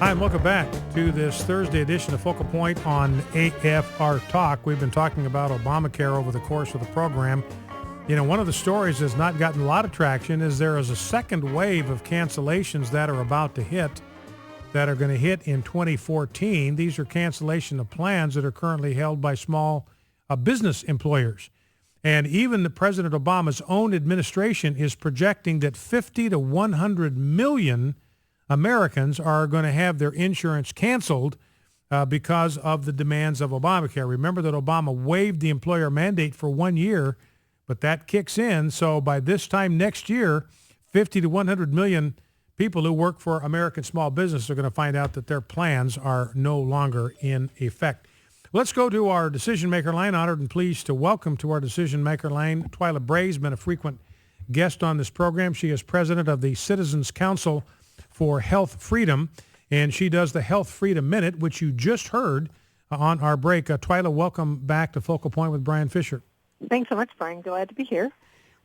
Hi, and welcome back to this Thursday edition of Focal Point on AFR Talk. We've been talking about Obamacare over the course of the program. You know, one of the stories that's not gotten a lot of traction is there is a second wave of cancellations that are about to hit, that are going to hit in 2014. These are cancellation of plans that are currently held by small business employers. And even the President Obama's own administration is projecting that 50 to 100 million Americans are going to have their insurance canceled because of the demands of Obamacare. Remember that Obama waived the employer mandate for 1 year, but that kicks in. So by this time next year, 50 to 100 million people who work for American small business are going to find out that their plans are no longer in effect. Let's go to our decision maker line. Honored and pleased to welcome to our decision maker line Twila Brase, been a frequent guest on this program. She is president of the Citizens Council for Health Freedom, and she does the Health Freedom Minute, which you just heard on our break. Twila, welcome back to Focal Point with Brian Fisher. Thanks so much, Brian. Glad to be here.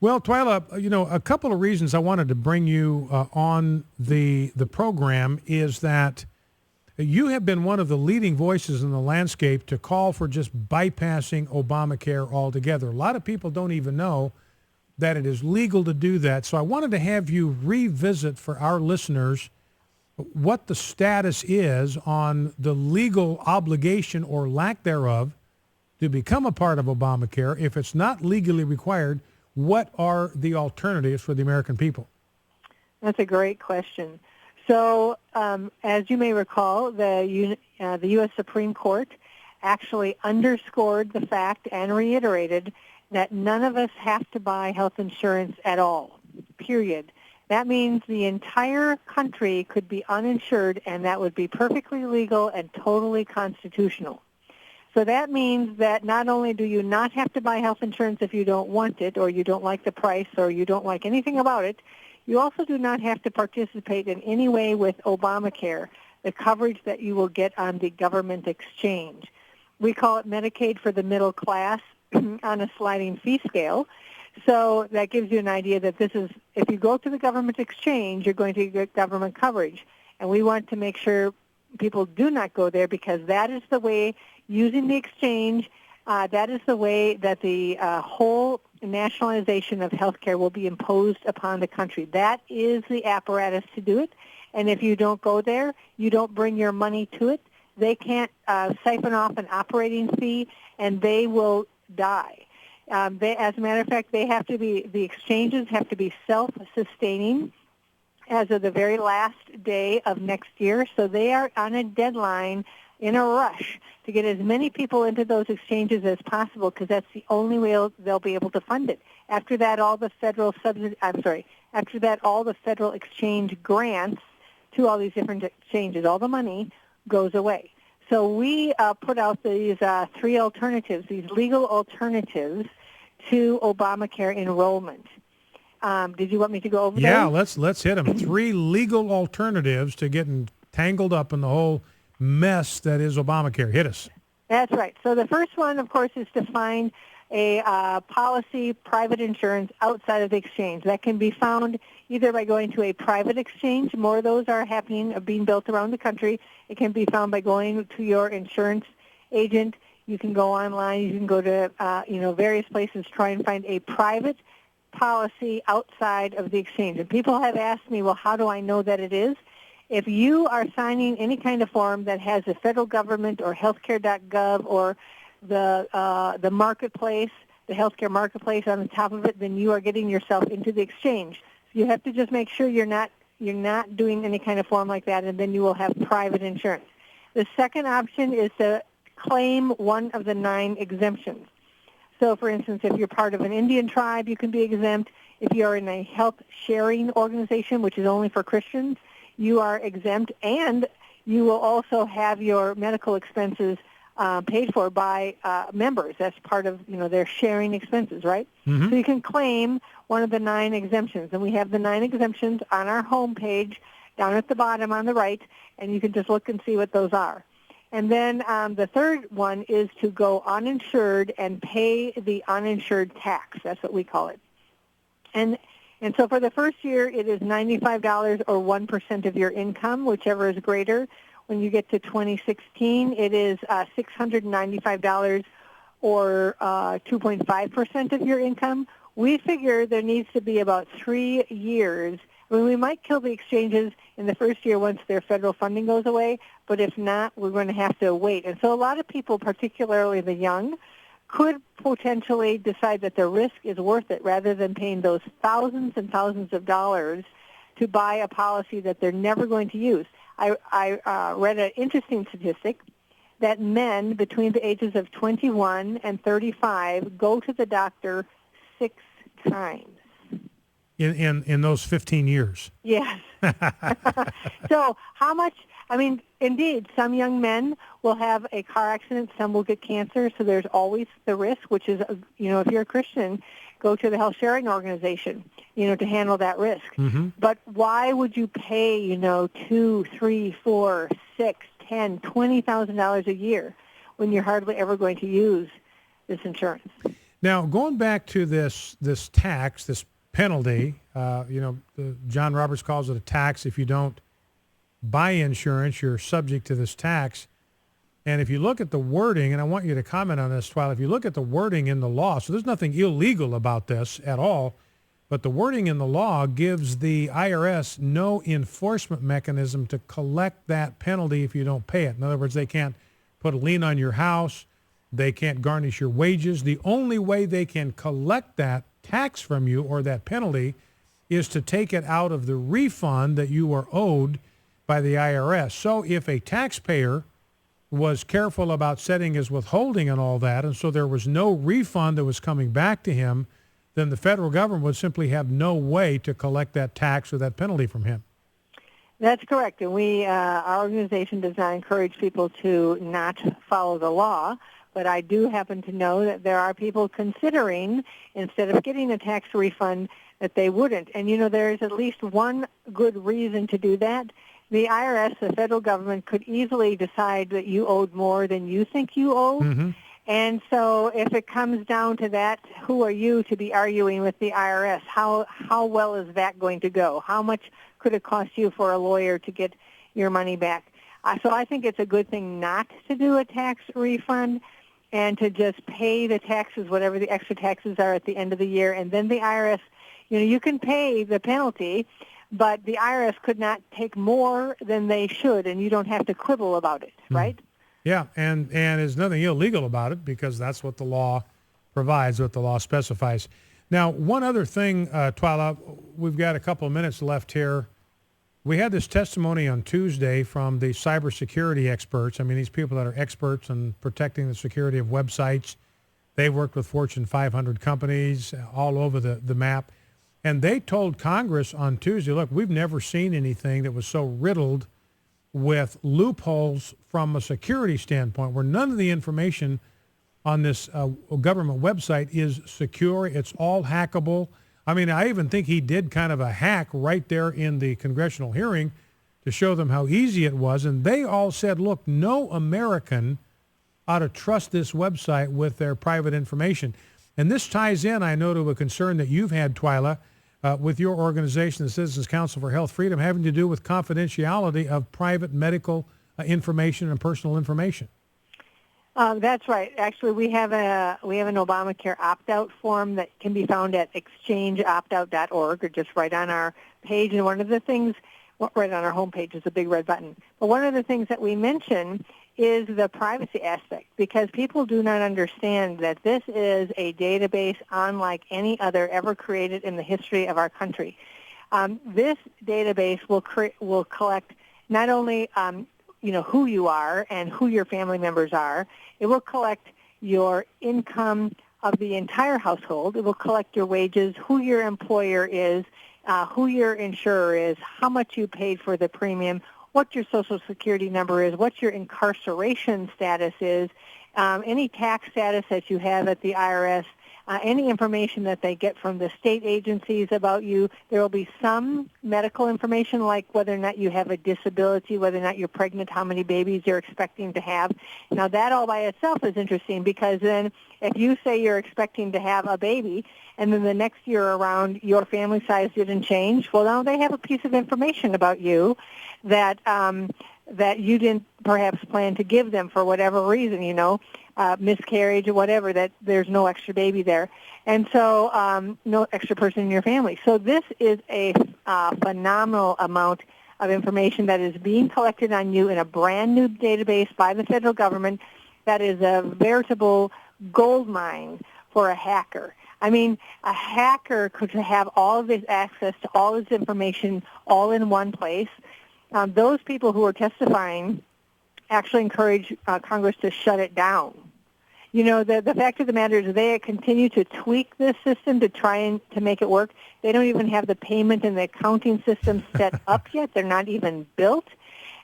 Well, Twila, you know, a couple of reasons I wanted to bring you on the program is that you have been one of the leading voices in the landscape to call for just bypassing Obamacare altogether. A lot of people don't even know that it is legal to do that. So I wanted to have you revisit for our listeners what the status is on the legal obligation or lack thereof to become a part of Obamacare. If it's not legally required, what are the alternatives for the American people? That's a great question. So as you may recall, the U.S. Supreme Court actually underscored the fact and reiterated that none of us have to buy health insurance at all, period. That means the entire country could be uninsured, and that would be perfectly legal and totally constitutional. So that means that not only do you not have to buy health insurance if you don't want it, or you don't like the price, or you don't like anything about it, you also do not have to participate in any way with Obamacare, the coverage that you will get on the government exchange. We call it Medicaid for the middle class on a sliding fee scale. So that gives you an idea that this is, if you go to the government exchange, you're going to get government coverage. And we want to make sure people do not go there, because that is the way, using the exchange, that is the way that the whole nationalization of healthcare will be imposed upon the country. That is the apparatus to do it. And if you don't go there, you don't bring your money to it, they can't siphon off an operating fee, and they will die. As a matter of fact, they have to be, the exchanges have to be self-sustaining as of the very last day of next year. So they are on a deadline, in a rush, to get as many people into those exchanges as possible, because that's the only way they'll be able to fund it. After that, all the federal all the federal exchange grants to all these different exchanges, all the money goes away. So we put out these three alternatives, these legal alternatives to Obamacare enrollment. Did you want me to go over Yeah, those? let's hit them. Three legal alternatives to getting tangled up in the whole mess that is Obamacare. Hit us. That's right. So the first one, of course, is to find a policy, private insurance outside of the exchange. That can be found either by going to a private exchange. More of those are being built around the country. It can be found by going to your insurance agent. You can go online. You can go to various places, try and find a private policy outside of the exchange. And people have asked me, well, how do I know that it is? If you are signing any kind of form that has the federal government or healthcare.gov or the marketplace, the healthcare marketplace on the top of it, then you are getting yourself into the exchange. So you have to just make sure you're not doing any kind of form like that, and then you will have private insurance. The second option is to claim one of the 9 exemptions. So, for instance, if you're part of an Indian tribe, you can be exempt. If you're in a health sharing organization, which is only for Christians, you are exempt, and you will also have your medical expenses paid for by members. That's part of their sharing expenses, right? Mm-hmm. So you can claim one of the 9 exemptions, and we have the 9 exemptions on our homepage down at the bottom on the right, and you can just look and see what those are. And then the third one is to go uninsured and pay the uninsured tax. That's what we call it. And And so for the first year, it is $95 or 1% of your income, whichever is greater. When you get to 2016, it is $695 or 2.5% of your income. We figure there needs to be about 3 years. I mean, we might kill the exchanges in the first year once their federal funding goes away, but if not, we're going to have to wait. And so a lot of people, particularly the young, could potentially decide that the risk is worth it rather than paying those thousands and thousands of dollars to buy a policy that they're never going to use. I read an interesting statistic that men between the ages of 21 and 35 go to the doctor 6 times. In those 15 years. Yes. So how much, I mean, indeed, some young men will have a car accident, some will get cancer, so there's always the risk, which is, if you're a Christian, go to the health sharing organization, to handle that risk. Mm-hmm. But why would you pay, $2, $3, $4, $6, $10, $20,000 a year when you're hardly ever going to use this insurance? Now, going back to this tax, this penalty, John Roberts calls it a tax. If you don't buy insurance, you're subject to this tax. And if you look at the wording, and I want you to comment on this, Twila, if you look at the wording in the law, so there's nothing illegal about this at all, but the wording in the law gives the IRS no enforcement mechanism to collect that penalty if you don't pay it. In other words, they can't put a lien on your house. They can't garnish your wages. The only way they can collect that tax from you or that penalty is to take it out of the refund that you are owed by the IRS. So if a taxpayer was careful about setting his withholding and all that, and so there was no refund that was coming back to him, then the federal government would simply have no way to collect that tax or that penalty from him. That's correct. And our organization does not encourage people to not follow the law. But I do happen to know that there are people considering, instead of getting a tax refund, that they wouldn't. And, there is at least one good reason to do that. The IRS, the federal government, could easily decide that you owed more than you think you owe. Mm-hmm. And so if it comes down to that, who are you to be arguing with the IRS? How well is that going to go? How much could it cost you for a lawyer to get your money back? So I think it's a good thing not to do a tax refund and to just pay the taxes, whatever the extra taxes are at the end of the year. And then the IRS, you can pay the penalty, but the IRS could not take more than they should, and you don't have to quibble about it, right? Yeah, and there's nothing illegal about it because that's what the law provides, what the law specifies. Now, one other thing, Twila, we've got a couple of minutes left here. We had this testimony on Tuesday from the cybersecurity experts. I mean, these people that are experts in protecting the security of websites. They worked with Fortune 500 companies all over the map. And they told Congress on Tuesday, look, we've never seen anything that was so riddled with loopholes from a security standpoint, where none of the information on this government website is secure. It's all hackable. I mean, I even think he did kind of a hack right there in the congressional hearing to show them how easy it was. And they all said, look, no American ought to trust this website with their private information. And this ties in, I know, to a concern that you've had, Twila, with your organization, the Citizens Council for Health Freedom, having to do with confidentiality of private medical information and personal information. That's right. Actually, we have an ObamaCare opt-out form that can be found at exchangeoptout.org, or just right on our page. And one of the things, right on our homepage, is a big red button. But one of the things that we mention is the privacy aspect, because people do not understand that this is a database unlike any other ever created in the history of our country. This database will collect not only who you are and who your family members are. It will collect your income of the entire household. It will collect your wages, who your employer is, who your insurer is, how much you paid for the premium, what your Social Security number is, what your incarceration status is, any tax status that you have at the IRS, any information that they get from the state agencies about you. There will be some medical information like whether or not you have a disability, whether or not you're pregnant, how many babies you're expecting to have. Now, that all by itself is interesting because then if you say you're expecting to have a baby and then the next year around your family size didn't change, well, now they have a piece of information about you that that you didn't perhaps plan to give them for whatever reason, miscarriage or whatever, that there's no extra baby there. And so no extra person in your family. So this is a phenomenal amount of information that is being collected on you in a brand new database by the federal government that is a veritable gold mine for a hacker. I mean, a hacker could have all of this access to all this information all in one place. Those people who are testifying actually encourage Congress to shut it down. The fact of the matter is they continue to tweak this system to try and to make it work. They don't even have the payment and the accounting system set up yet. They're not even built.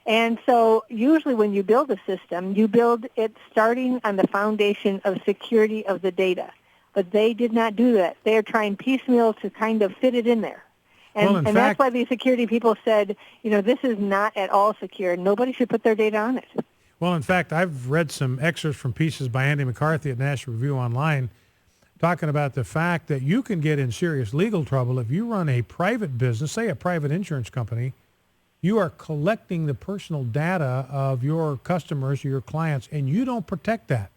And so usually when you build a system, you build it starting on the foundation of security of the data. But they did not do that. They are trying piecemeal to kind of fit it in there. And that's why these security people said, this is not at all secure. Nobody should put their data on it. Well, in fact, I've read some excerpts from pieces by Andy McCarthy at National Review Online talking about the fact that you can get in serious legal trouble if you run a private business, say a private insurance company. You are collecting the personal data of your customers, your clients, and you don't protect that.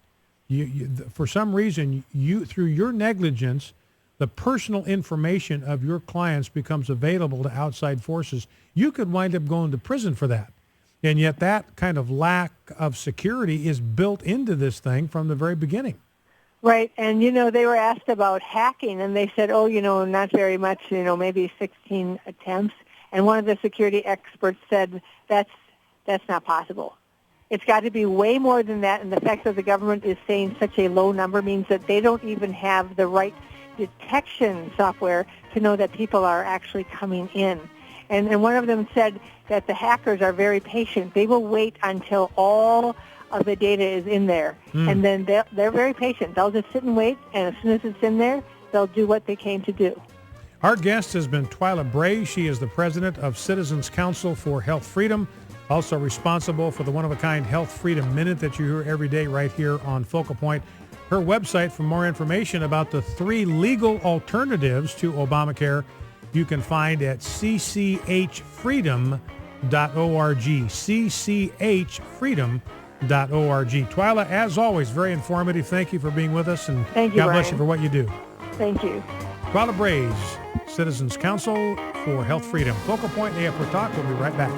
For some reason, through your negligence, the personal information of your clients becomes available to outside forces. You could wind up going to prison for that. And yet that kind of lack of security is built into this thing from the very beginning. Right. And, they were asked about hacking, and they said, not very much, maybe 16 attempts. And one of the security experts said, that's not possible. It's got to be way more than that, and the fact that the government is saying such a low number means that they don't even have the right detection software to know that people are actually coming in. And one of them said that the hackers are very patient. They will wait until all of the data is in there, and then they're very patient. They'll just sit and wait, and as soon as it's in there, they'll do what they came to do. Our guest has been Twila Brase. She is the president of Citizens Council for Health Freedom, also responsible for the one-of-a-kind Health Freedom Minute that you hear every day right here on Focal Point. Her website for more information about the 3 legal alternatives to Obamacare you can find at cchfreedom.org, cchfreedom.org. Twila, as always, very informative. Thank you for being with us, and Thank you, God bless Brian. you for what you do. Thank you. Twila Brase, Citizens Council for Health Freedom. Focal Point AFR Talk. We'll be right back.